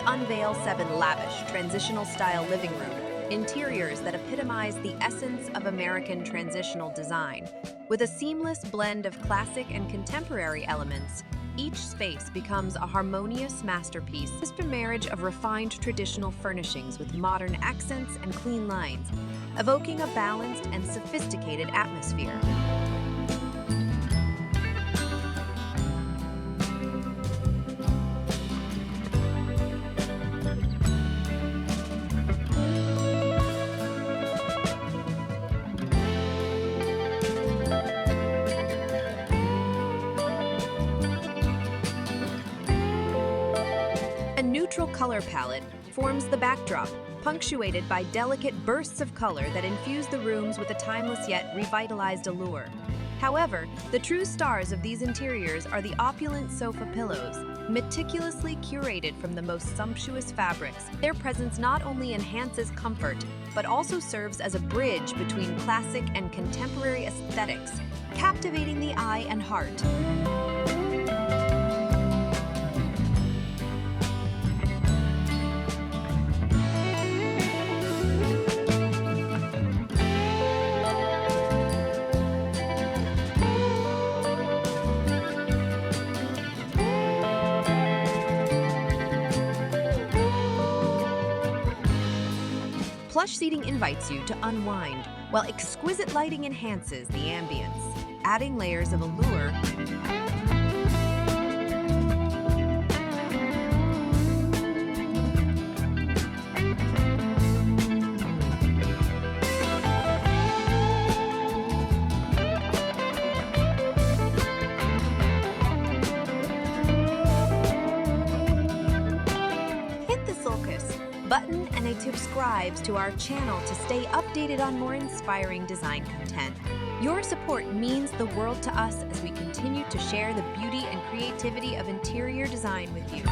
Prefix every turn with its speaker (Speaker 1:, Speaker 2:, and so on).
Speaker 1: unveil 7 lavish, transitional-style living room interiors that epitomize the essence of American transitional design. With a seamless blend of classic and contemporary elements, each space becomes a harmonious masterpiece. This is a marriage of refined traditional furnishings with modern accents and clean lines, evoking a balanced and sophisticated atmosphere. A neutral color palette forms the backdrop, punctuated by delicate bursts of color that infuse the rooms with a timeless yet revitalized allure. However, the true stars of these interiors are the opulent sofa pillows, meticulously curated from the most sumptuous fabrics. Their presence not only enhances comfort, but also serves as a bridge between classic and contemporary aesthetics, captivating the eye and heart. Plush seating invites you to unwind, while exquisite lighting enhances the ambience, adding layers of allure. Hit the sulcus button and it subscribes to our channel to stay updated on more inspiring design content. Your support means the world to us as we continue to share the beauty and creativity of interior design with you.